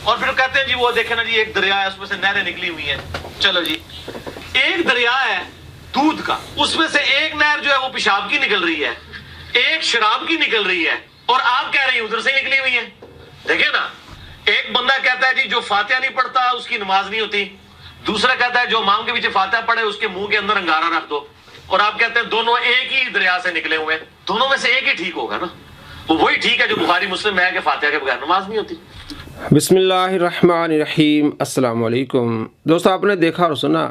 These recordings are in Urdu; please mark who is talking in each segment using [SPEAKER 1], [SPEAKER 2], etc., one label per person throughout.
[SPEAKER 1] اور پھر کہتے ہیں جی وہ دیکھیں نا جی ایک دریا ہے اس میں سے نہریں نکلی ہوئی ہیں. چلو جی ایک دریا ہے دودھ کا, اس میں سے ایک نہر جو ہے وہ پیشاب کی نکل رہی ہے, ایک شراب کی نکل رہی ہے, اور آپ کہہ رہے ہیں ادھر سے نکلی ہوئی ہے. دیکھیں نا, ایک بندہ کہتا ہے جی جو فاتحہ نہیں پڑھتا اس کی نماز نہیں ہوتی, دوسرا کہتا ہے جو امام کے پیچھے فاتحہ پڑھے اس کے منہ کے اندر انگارہ رکھ دو, اور آپ کہتے ہیں دونوں ایک ہی دریا سے نکلے ہوئے ہیں. دونوں میں سے ایک ہی ٹھیک ہوگا نا, وہ وہی ٹھیک ہے جو بخاری مسلم میں ہے کہ فاتحہ کے بغیر نماز نہیں ہوتی.
[SPEAKER 2] بسم اللہ الرحمن الرحیم. السلام علیکم دوستو, آپ نے دیکھا اور سنا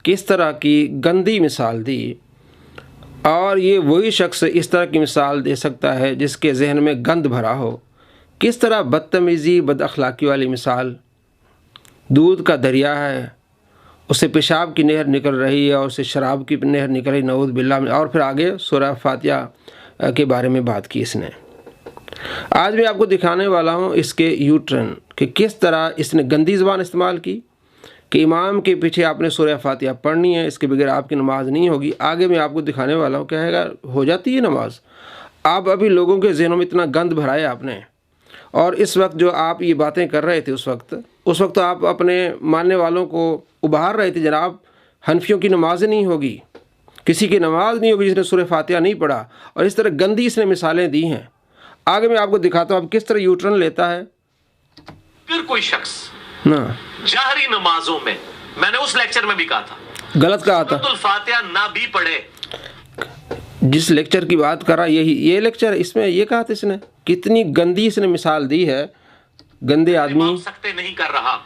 [SPEAKER 2] کس طرح کی گندی مثال دی, اور یہ وہی شخص اس طرح کی مثال دے سکتا ہے جس کے ذہن میں گند بھرا ہو. کس طرح بدتمیزی بد اخلاقی والی مثال. دودھ کا دریا ہے, اس سے پیشاب کی نہر نکل رہی ہے اور اس سے شراب کی نہر نکل رہی, نعوذ باللہ. اور پھر آگے سورہ فاتحہ کے بارے میں بات کی اس نے. آج میں آپ کو دکھانے والا ہوں اس کے یو ٹرن کہ کس طرح اس نے گندی زبان استعمال کی کہ امام کے پیچھے آپ نے سورہ فاتحہ پڑھنی ہے, اس کے بغیر آپ کی نماز نہیں ہوگی. آگے میں آپ کو دکھانے والا ہوں کہے گا ہو جاتی ہے نماز. آپ ابھی لوگوں کے ذہنوں میں اتنا گند بھرایا آپ نے, اور اس وقت جو آپ یہ باتیں کر رہے تھے اس وقت آپ اپنے ماننے والوں کو ابھار رہے تھے جناب حنفیوں کی نماز نہیں ہوگی, کسی کی نماز نہیں ہوگی جس نے سورہ فاتحہ نہیں پڑھا. اور اس طرح گندی اس نے مثالیں دی ہیں. آگے میں آپ کو دکھاتا ہوں اب کس طرح یو ٹرن لیتا ہے.
[SPEAKER 1] پھر کوئی شخص
[SPEAKER 2] نا
[SPEAKER 1] جہری نمازوں میں نے اس لیکچر میں بھی کہا تھا,
[SPEAKER 2] غلط کہا تھا,
[SPEAKER 1] سورۃ الفاتحہ نہ بھی پڑھے.
[SPEAKER 2] جس لیکچر کی بات کر رہا یہ لیکچر, اس میں یہ کہا تھا اس نے, کتنی گندی اس نے مثال دی ہے. گندے آدمی
[SPEAKER 1] امام سکتے نہیں کر رہا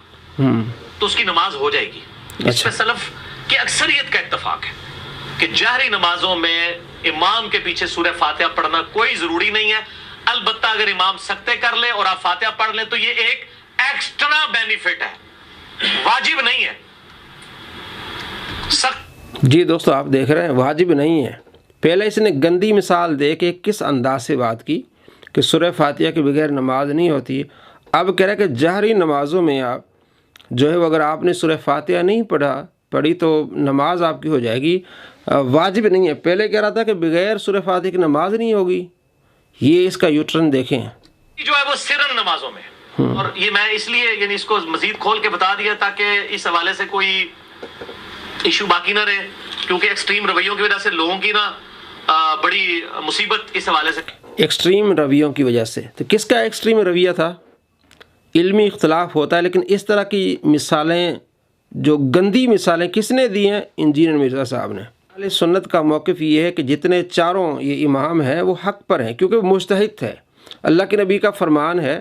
[SPEAKER 1] تو اس کی نماز ہو جائے گی. اس پہ سلف کی اکثریت کا اتفاق ہے کہ جہری نمازوں میں امام کے پیچھے سورہ فاتحہ پڑھنا کوئی ضروری نہیں ہے. البتہ اگر امام سکتے کر لے اور آپ فاتحہ پڑھ لیں تو یہ ایک ایکسٹرا بینیفٹ ہے, واجب نہیں ہے.
[SPEAKER 2] جی دوستو آپ دیکھ رہے ہیں واجب نہیں ہے. پہلے اس نے گندی مثال دے کے کس انداز سے بات کی کہ سورہ فاتحہ کے بغیر نماز نہیں ہوتی. اب کہہ رہا ہے کہ جہری نمازوں میں آپ جو ہے وہ اگر آپ نے سورہ فاتحہ نہیں پڑھی تو نماز آپ کی ہو جائے گی, واجب نہیں ہے. پہلے کہہ رہا تھا کہ بغیر سورہ فاتحہ کی نماز نہیں ہوگی. یہ اس کا یوٹرن دیکھیں
[SPEAKER 1] جو ہے وہ سرن نمازوں میں, اور یہ میں اس لیے یعنی اس کو مزید کھول کے بتا دیا تاکہ اس حوالے سے کوئی ایشو باقی نہ رہے, کیونکہ ایکسٹریم رویوں کی وجہ سے لوگوں کی نا بڑی مصیبت اس حوالے سے. ایکسٹریم
[SPEAKER 2] رویوں کی وجہ سے تو کس کا ایکسٹریم رویہ تھا؟ علمی اختلاف ہوتا ہے, لیکن اس طرح کی مثالیں جو گندی مثالیں کس نے دی ہیں؟ انجینئر مرزا صاحب نے. اہل سنت کا موقف یہ ہے کہ جتنے چاروں یہ امام ہیں وہ حق پر ہیں, کیونکہ وہ مجتہد تھے. اللہ کے نبی کا فرمان ہے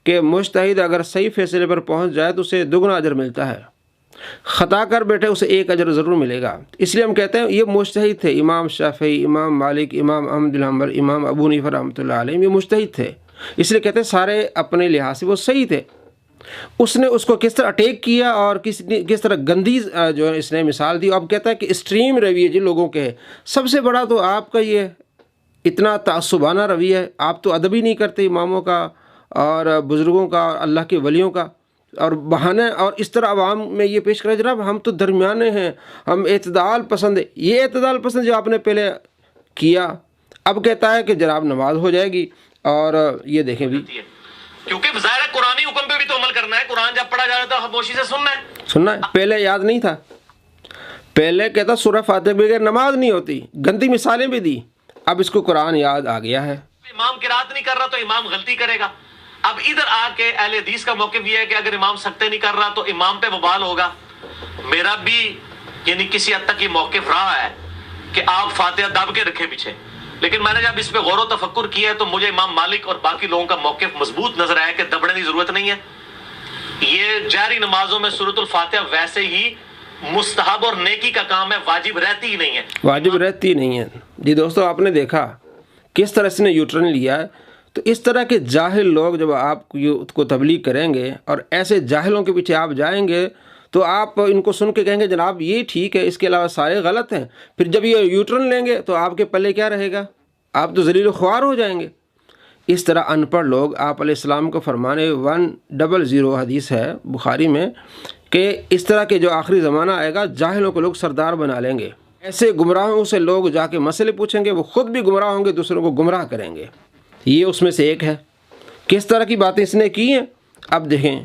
[SPEAKER 2] کہ مجتہد اگر صحیح فیصلے پر پہنچ جائے تو اسے دگنا اجر ملتا ہے, خطا کر بیٹھے اسے ایک اجر ضرور ملے گا. اس لیے ہم کہتے ہیں یہ مجتہد تھے. امام شافعی, امام مالک, امام احمد بن حنبل, امام ابو حنیفہ رحمۃ اللہ علیہ, یہ مجتہد تھے. اس لیے کہتے ہیں سارے اپنے لحاظ سے وہ صحیح تھے. اس نے اس کو کس طرح اٹیک کیا اور کس طرح گندی جو ہے اس نے مثال دی. اب کہتا ہے کہ اسٹریم رویہ جن لوگوں کے ہے, سب سے بڑا تو آپ کا یہ اتنا تعصبانہ رویہ ہے. آپ تو ادب ہی نہیں کرتے اماموں کا اور بزرگوں کا اور اللہ کے ولیوں کا, اور بہانے اور اس طرح عوام میں یہ پیش کرے جناب ہم تو درمیانے ہیں, ہم اعتدال پسند ہے. یہ اعتدال پسند جو آپ نے پہلے کیا, اب کہتا ہے کہ جناب نماز ہو جائے گی. اور یہ دیکھیں بھی
[SPEAKER 1] کیونکہ ظاہر قرآنی حکم پہ بھی تو عمل کرنا ہے. قرآن جب پڑھا جا رہا تھا خاموشی سے
[SPEAKER 2] سننا ہے. پہلے یاد نہیں تھا, پہلے کہتا سورہ فاتحہ بغیر نماز نہیں ہوتی, گندی مثالیں بھی دی. اب اس کو قرآن یاد آ گیا ہے.
[SPEAKER 1] امام قرات نہیں کر رہا تو امام غلطی کرے گا. اب ادھر آ کے اہل حدیث کا موقف یہ ہے کہ اگر امام سکتے نہیں کر رہا تو امام پہ وبال ہوگا. میرا بھی یعنی کسی حد تک یہ موقف رہا ہے کہ آپ فاتحہ دب کے رکھے پیچھے, لیکن میں نے جب اس پہ غور و تفکر کیا ہے تو مجھے امام مالک اور باقی لوگوں کا موقف مضبوط نظر آیا کہ دبڑنے کی ضرورت نہیں ہے. یہ جہری نمازوں میں سورۃ الفاتحہ ویسے ہی مستحب اور نیکی کا کام ہے, واجب رہتی ہی نہیں ہے.
[SPEAKER 2] واجب رہتی نہیں ہے. جی دوستو آپ نے دیکھا کس طرح اس نے یوٹرن لیا ہے. تو اس طرح کے جاہل لوگ جب آپ کو تبلیغ کریں گے اور ایسے جاہلوں کے پیچھے آپ جائیں گے تو آپ ان کو سن کے کہیں گے جناب یہ ٹھیک ہے, اس کے علاوہ سارے غلط ہیں. پھر جب یہ یوٹرن لیں گے تو آپ کے پلے کیا رہے گا؟ آپ تو ذلیل و خوار ہو جائیں گے. اس طرح ان پڑھ لوگ آپ علیہ السلام کو فرمانے 100 حدیث ہے بخاری میں کہ اس طرح کے جو آخری زمانہ آئے گا جاہلوں کو لوگ سردار بنا لیں گے. ایسے گمراہوں سے لوگ جا کے مسئلے پوچھیں گے, وہ خود بھی گمراہ ہوں گے, دوسروں کو گمراہ کریں گے. یہ اس میں سے ایک ہے. کس طرح کی باتیں اس نے کی ہیں اب دیکھیں.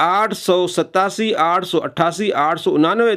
[SPEAKER 2] 887, 888, 889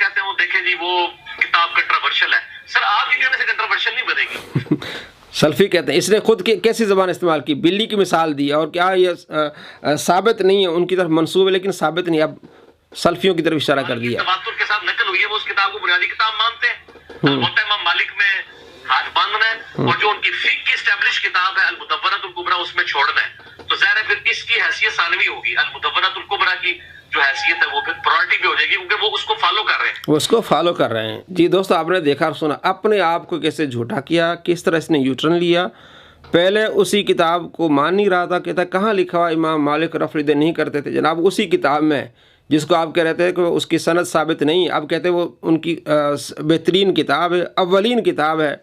[SPEAKER 1] کہتے ہیں وہ دیکھیں جی وہ کتاب کنٹروورشل ہے. سر آپ کے کہنے سے کنٹروورشل نہیں بنے گی.
[SPEAKER 2] سلفی کہتے ہیں اس نے خود کیسی زبان استعمال کی, بلی کی مثال دی, اور کیا یہ ثابت نہیں ہے, ان کی طرف منسوب ہے لیکن ثابت نہیں, اب سلفیوں کی طرف اشارہ کر دیا.
[SPEAKER 1] تواتر کے ساتھ نقل ہوئی ہے, وہ اس کتاب کو بنیادی کتاب مانتے ہیں. موطا امام مالک میں ہاتھ باندھنا ہے, اور جو ان کی فقہ کی اسٹیبلش کتاب ہے المدونۃ الکبریٰ اس میں چھوڑنا ہے. تو ظاہر ہے پھر اس کی حیثیت ثانوی ہوگی, المدونۃ الکبریٰ کی جو حیثیت ہے وہ پھر پرائرٹی پہ ہو جائے گی, کیونکہ وہ اس کو فالو کر رہے ہیں.
[SPEAKER 2] وہ اس کو فالو کر رہے ہیں. جی دوستو, آپ نے دیکھا اور سنا اپنے آپ کو کیسے جھوٹا کیا, کس طرح اس نے یوٹرن لیا. پہلے اسی کتاب کو مان نہیں رہا تھا, کہتا کہاں لکھا ہوا امام مالک رفع الیدین نہیں کرتے تھے. جناب اسی کتاب میں جس کو آپ کہہ رہے تھے کہ اس کی سند ثابت نہیں, اب کہتے ہیں وہ ان کی بہترین کتاب ہے, اولین کتاب ہے,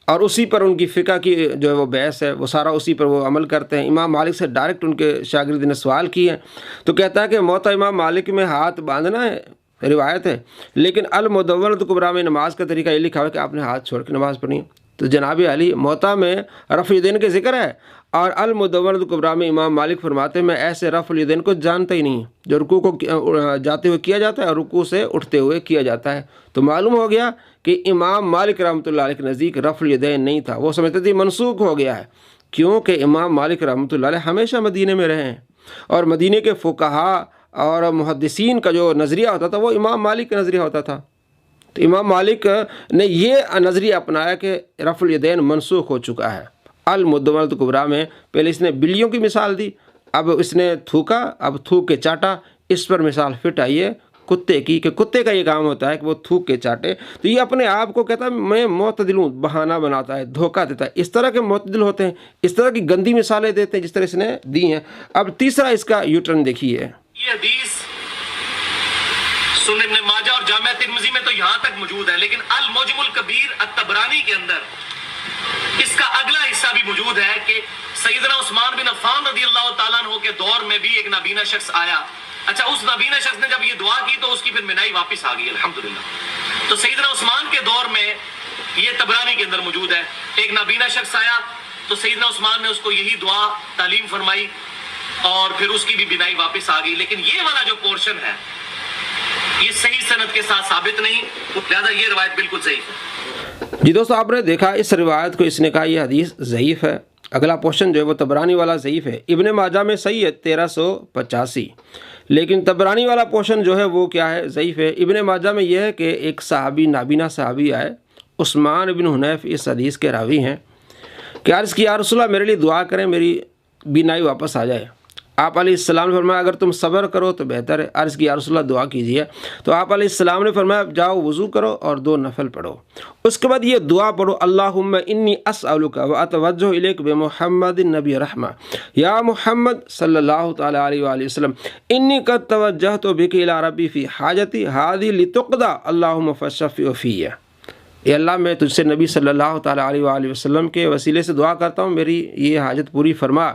[SPEAKER 2] اور اسی پر ان کی فقہ کی جو ہے وہ بحث ہے, وہ سارا اسی پر وہ عمل کرتے ہیں. امام مالک سے ڈائریکٹ ان کے شاگرد نے سوال کیے, تو کہتا ہے کہ موطا امام مالک میں ہاتھ باندھنا ہے, روایت ہے, لیکن المدونۃ الکبریٰ میں نماز کا طریقہ یہ لکھا ہوا ہے کہ آپ نے ہاتھ چھوڑ کے نماز پڑھنی. تو جناب علی موطا میں رفع الیدین کے ذکر ہے, اور المدونۃ الکبریٰ میں امام مالک فرماتے ہیں میں ایسے رفع الیدین کو جانتا ہی نہیں, جو رکوع کو جاتے ہوئے کیا جاتا ہے اور رکوع سے اٹھتے ہوئے کیا جاتا ہے. تو معلوم ہو گیا کہ امام مالک رحمۃ اللہ علیہ کے نزدیک رفع الیدین نہیں تھا, وہ سمجھتے تھے منسوخ ہو گیا ہے, کیونکہ امام مالک رحمۃ اللہ علیہ ہمیشہ مدینے میں رہے ہیں, اور مدینے کے فقہاء اور محدثین کا جو نظریہ ہوتا تھا وہ امام مالک کا نظریہ ہوتا تھا. تو امام مالک نے یہ نظریہ اپنایا کہ رفع الیدین منسوخ ہو چکا ہے. المدونۃ الکبریٰ میں پہلے اس نے بلیوں کی مثال دی, اب اس نے تھوکا, اب تھوک کے چاٹا, اس پر مثال فٹ آئی ہے کتے کی, کہ کتے کا یہ کام ہوتا ہے کہ وہ تھوک کے چاٹے. تو یہ اپنے آپ کو کہتا ہے میں معتدل ہوں, بہانہ بناتا ہے, دھوکہ دیتا ہے. اس طرح کے معتدل ہوتے ہیں, اس طرح کی گندی مثالیں دیتے ہیں جس طرح اس نے دی ہیں. اب تیسرا اس کا یوٹرن دیکھیے.
[SPEAKER 1] یہ حدیث سنن ابن ماجہ اور جامع ترمذی میں تو یہاں تک موجود ہے, لیکن المعجم الکبیر الطبرانی کے اندر اس کا اگلا حصہ بھی موجود ہے کہ سیدنا عثمان بن عفان رضی اللہ تعالیٰ عنہ کے دور میں بھی ایک نابینا شخص آیا. اچھا, اس نابینا شخص نے جب یہ دعا کی تو اس کی پھر بینائی واپس آ گئی الحمدللہ. تو سیدنا عثمان کے دور میں یہ طبرانی کے اندر موجود ہے, ایک نابینا شخص آیا تو سیدنا عثمان نے اس کو یہی دعا تعلیم فرمائی اور پھر اس کی بھی بینائی واپس آ گئی. لیکن یہ والا جو پورشن ہے یہ صحیح سند کے ساتھ ثابت نہیں, لہذا یہ روایت بالکل ضعیف ہے.
[SPEAKER 2] جی دوستو, آپ نے دیکھا اس روایت کو اس نے کہا یہ حدیث ضعیف ہے. اگلا پورشن جو ہے وہ طبرانی والا ضعیف ہے. ابن ماجہ میں صحیح ہے 1385, لیکن طبرانی والا پورشن جو ہے وہ کیا ہے, ضعیف ہے. ابن ماجہ میں یہ ہے کہ ایک صحابی نابینا صحابی آئے, عثمان بن حنیف اس حدیث کے راوی ہیں, کہ عرض کی یا رسول اللہ میرے لیے دعا کریں میری بینائی واپس آ جائے. آپ علیہ السلام نے فرمایا اگر تم صبر کرو تو بہتر ہے. عرض کی یا رسول اللہ دعا کیجیے. تو آپ علیہ السلام نے فرمایا جاؤ وضو کرو اور 2 نفل پڑھو. اس کے بعد یہ دعا پڑھو, اللہم انی اسألک و اتوجہ الیک بمحمد النبی رحمہ یا محمد صلی اللہ تعالی علیہ وآلہ وسلم انی قد توجہت بک الی ربی فی حاجتی ہذہ لتقضی اللہم فاشفع فیہ. اے اللہ میں تجھ سے نبی صلی اللہ تعالیٰ علیہ وآلہ وسلم کے وسیلے سے دعا کرتا ہوں میری یہ حاجت پوری فرما.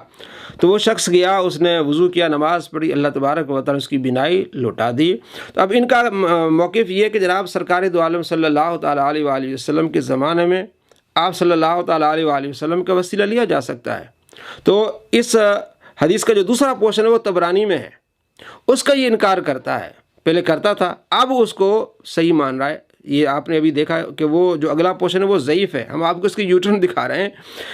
[SPEAKER 2] تو وہ شخص گیا, اس نے وضو کیا, نماز پڑھی, اللہ تبارک و تعالیٰ اس کی بینائی لوٹا دی. تو اب ان کا موقف یہ ہے کہ جناب سرکار دو عالم صلی اللہ تعالیٰ علیہ وآلہ وسلم کے زمانے میں آپ صلی اللہ تعالیٰ علیہ وآلہ وسلم کا وسیلہ لیا جا سکتا ہے. تو اس حدیث کا جو دوسرا پورشن ہے وہ طبرانی میں ہے, اس کا یہ انکار کرتا ہے. پہلے کرتا تھا, اب اس کو صحیح مان رہا ہے. یہ آپ نے ابھی دیکھا کہ وہ جو اگلا پورشن ہے وہ ضعیف ہے. ہم آپ کو اس کی یوٹرن دکھا رہے ہیں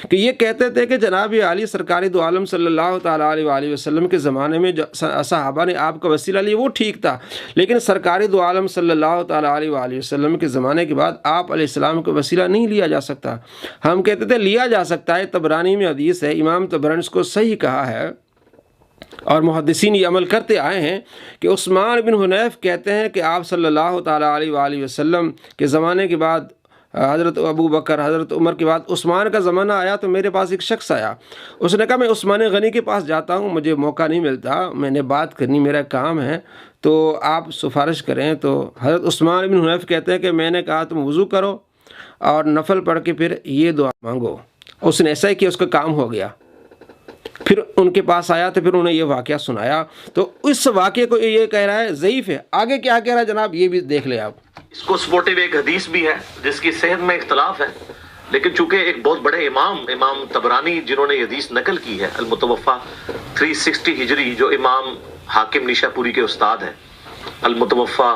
[SPEAKER 2] کہ یہ کہتے تھے کہ جناب علی سرکار دو عالم صلی اللہ تعالیٰ علیہ وآلہ وسلم کے زمانے میں جو صحابہ نے آپ کا وسیلہ لیا وہ ٹھیک تھا, لیکن سرکار دو عالم صلی اللہ تعالیٰ علیہ وآلہ وسلم کے زمانے کے بعد آپ علیہ السلام کا وسیلہ نہیں لیا جا سکتا. ہم کہتے تھے لیا جا سکتا ہے, طبرانی میں حدیث ہے, امام طبرانی اس کو صحیح کہا ہے اور محدثین یہ عمل کرتے آئے ہیں کہ عثمان بن حنیف کہتے ہیں کہ آپ صلی اللہ تعالیٰ علیہ وآلہ وسلم کے زمانے کے بعد حضرت ابو بکر حضرت عمر کے بعد عثمان کا زمانہ آیا تو میرے پاس ایک شخص آیا, اس نے کہا میں عثمان غنی کے پاس جاتا ہوں, مجھے موقع نہیں ملتا, میں نے بات کرنی میرا کام ہے, تو آپ سفارش کریں. تو حضرت عثمان بن حنیف کہتے ہیں کہ میں نے کہا تم وضو کرو اور نفل پڑھ کے پھر یہ دعا مانگو. اس نے ایسا ہی کیا, اس کا کام ہو گیا. پھر ان کے پاس آیا تو پھر انہیں یہ واقعہ سنایا, تو اس واقعے کو یہ کہہ رہا ہے ضعیف ہے. آگے کیا کہہ رہا ہے جناب یہ بھی دیکھ لیں آپ.
[SPEAKER 1] اس کو سپورٹیو ایک حدیث بھی ہے جس کی صحت میں اختلاف ہے, لیکن چونکہ ایک بہت بڑے امام طبرانی جنہوں نے یہ حدیث نقل کی ہے, المتوفا 360 ہجری, جو امام حاکم نیشا پوری کے استاد ہیں, المتوفا